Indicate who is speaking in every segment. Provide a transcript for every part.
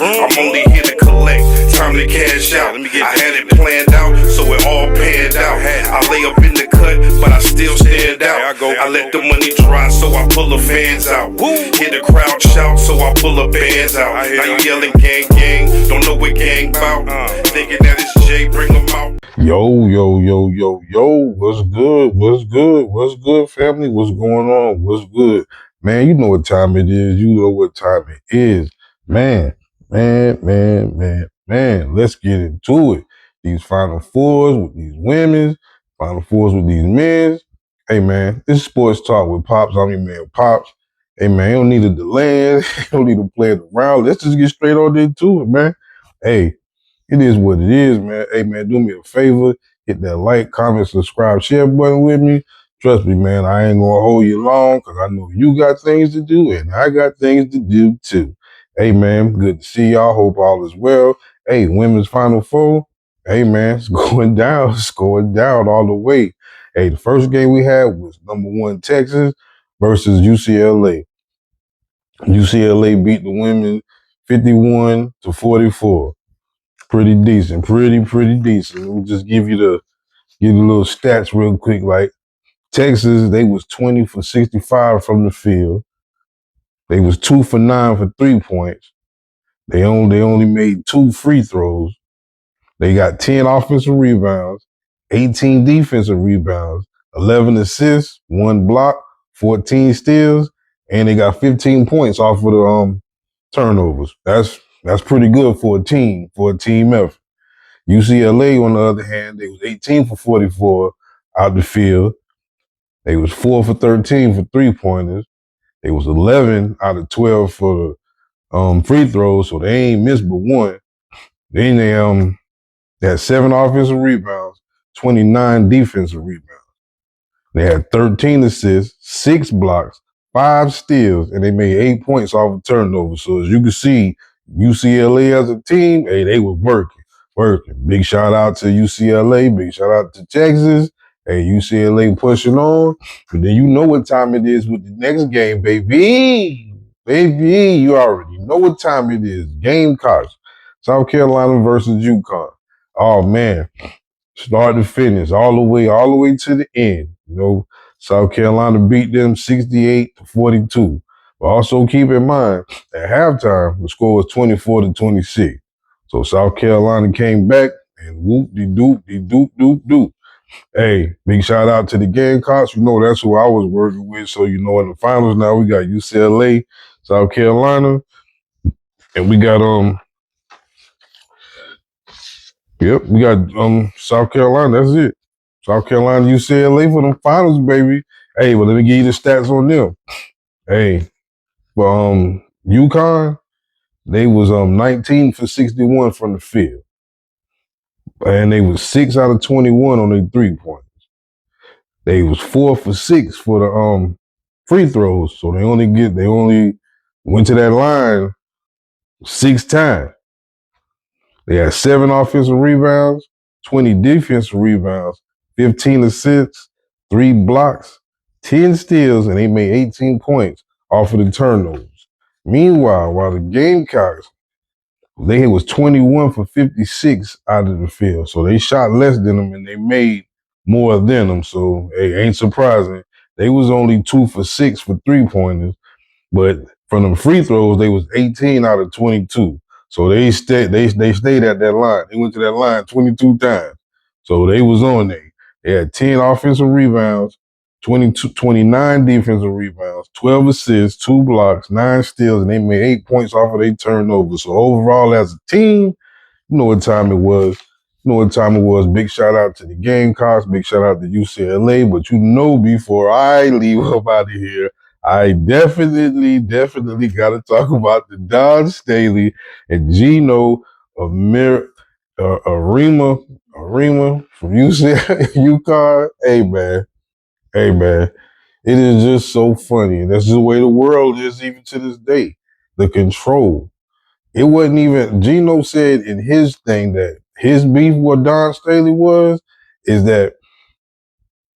Speaker 1: I'm only here to collect, time to cash out. I had it planned out, so it all panned out. I lay up in the cut, but I still stand out. I let the money dry, so I pull the fans out. Hear the crowd shout, so I pull the bands out. Now you yelling gang, gang, don't know what gang bout. Thinking that it's Jay, bring them out.
Speaker 2: Yo, what's good? What's good? What's good, family? What's going on? What's good? Man, you know what time it is. You know what time it is. Man. Let's get into it. These Final Fours with these women, Final Fours with these men. Hey, man, this is Sports Talk with Pops. I'm your man, Pops. Hey, man, you don't need to delay it. You don't need to play it around. Let's just get straight on into it, man. Hey, it is what it is, man. Hey, man, do me a favor. Hit that like, comment, subscribe, share button with me. Trust me, man, I ain't going to hold you long because I know you got things to do and I got things to do too. Hey, man, good to see y'all. Hope all is well. Hey, Women's Final Four. Hey, man, it's going down. It's going down all the way. Hey, the first game we had was #1 Texas versus UCLA. UCLA beat the women 51-44. Pretty decent, pretty decent. Let me just give you a little stats real quick. Like Texas, they was 20 for 65 from the field. They was 2 for 9 for 3 points. They only made 2 free throws. They got 10 offensive rebounds, 18 defensive rebounds, 11 assists, 1 block, 14 steals, and they got 15 points off of the turnovers. That's pretty good for a team effort. UCLA, on the other hand, they was 18 for 44 out the field. They was 4 for 13 for 3-pointers. They was 11 out of 12 for the free throws, so they ain't missed but 1. Then they had 7 offensive rebounds, 29 defensive rebounds. They had 13 assists, 6 blocks, 5 steals, and they made 8 points off of turnovers. So as you can see, UCLA as a team, hey, they was working. Big shout out to UCLA. Big shout out to Texas. Hey, UCLA pushing on. But then you know what time it is with the next game, baby. Baby, you already know what time it is. Gamecocks. South Carolina versus UConn. Oh, man. Start to finish, all the way to the end. You know, South Carolina beat them 68-42. But also keep in mind, at halftime, the score was 24-26. So South Carolina came back and whoop-de-doop. Hey, big shout out to the Gamecocks. You know, that's who I was working with. So, you know, in the finals now, we got UCLA, South Carolina, and we got, we got South Carolina. That's it. South Carolina, UCLA for them finals, baby. Hey, but let me give you the stats on them. Hey, for UConn, they was 19 for 61 from the field. And they was 6 out of 21 on their 3-pointers. They was 4 for 6 for the free throws. So they only went to that line 6 times. They had 7 offensive rebounds, 20 defensive rebounds, 15 assists, 3 blocks, 10 steals, and they made 18 points off of the turnovers. Meanwhile, while the Gamecocks, they was 21 for 56 out of the field. So they shot less than them and they made more than them. So it ain't surprising. They was only 2 for 6 for 3-pointers, but from them free throws, they was 18 out of 22. So they stayed at that line. They went to that line 22 times. So they was on there. They had 10 offensive rebounds, 29 defensive rebounds, 12 assists, 2 blocks, 9 steals, and they made 8 points off of their turnovers. So overall, as a team, you know what time it was. Big shout out to the Gamecocks. Big shout out to UCLA. But you know, before I leave up out of here, I definitely got to talk about the Don Staley and Gino Arima from UConn. Hey man, it is just so funny. And that's just the way the world is even to this day. The control. It wasn't even, Gino said in his thing that his beef with Don Staley is that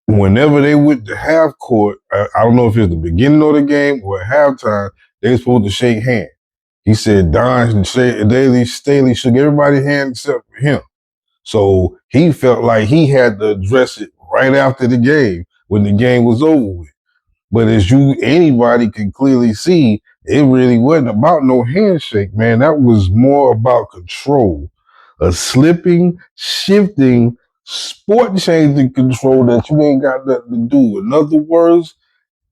Speaker 2: whenever they went to half court, I don't know if it's the beginning of the game or at halftime, they were supposed to shake hands. He said Don Staley shook everybody's hand except for him. So he felt like he had to address it right after the game when the game was over with. But as anybody can clearly see, it really wasn't about no handshake, man. That was more about control. A slipping, shifting, sport changing control that you ain't got nothing to do. In other words,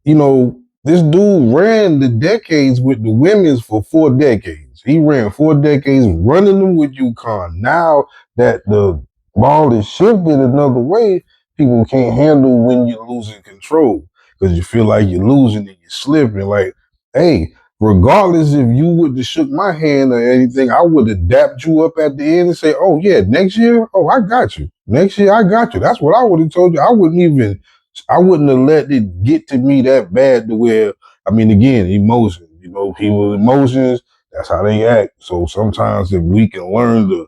Speaker 2: this dude ran the decades with the women's for 4 decades. He ran 4 decades running them with UConn. Now that the ball is shifted another way, people can't handle when you're losing control because you feel like you're losing and you're slipping. Like, hey, regardless if you would have shook my hand or anything, I would have dapped you up at the end and say, oh yeah, next year, oh, I got you. Next year, I got you. That's what I would have told you. I wouldn't have let it get to me that bad to where, again, emotions, people's emotions, that's how they act. So sometimes if we can learn to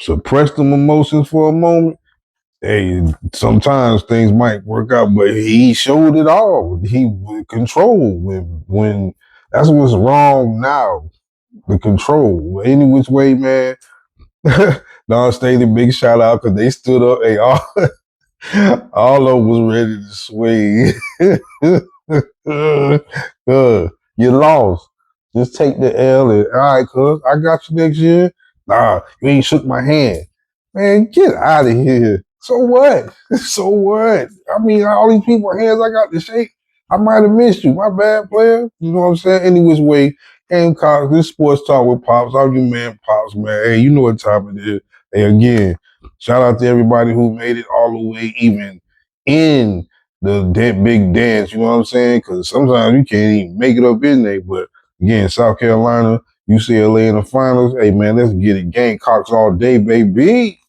Speaker 2: suppress them emotions for a moment, hey, sometimes things might work out, but he showed it all. He controlled when that's what's wrong now. The control. Any which way, man. Don Staley, big shout out because they stood up. Hey, all of them was ready to swing. You lost. Just take the L and, all right, cuz, I got you next year. Nah, you ain't shook my hand. Man, get out of here. So what? So what? All these people's hands I got to shake. I might have missed you. My bad, player. You know what I'm saying? Any which way, Gamecocks, this sports talk with Pops. I'm your man, Pops, man. Hey, you know what time it is. Hey, again, shout out to everybody who made it all the way even in the big dance, you know what I'm saying? Because sometimes you can't even make it up in there. But again, South Carolina, UCLA in the finals. Hey, man, let's get it. Gamecocks all day, baby.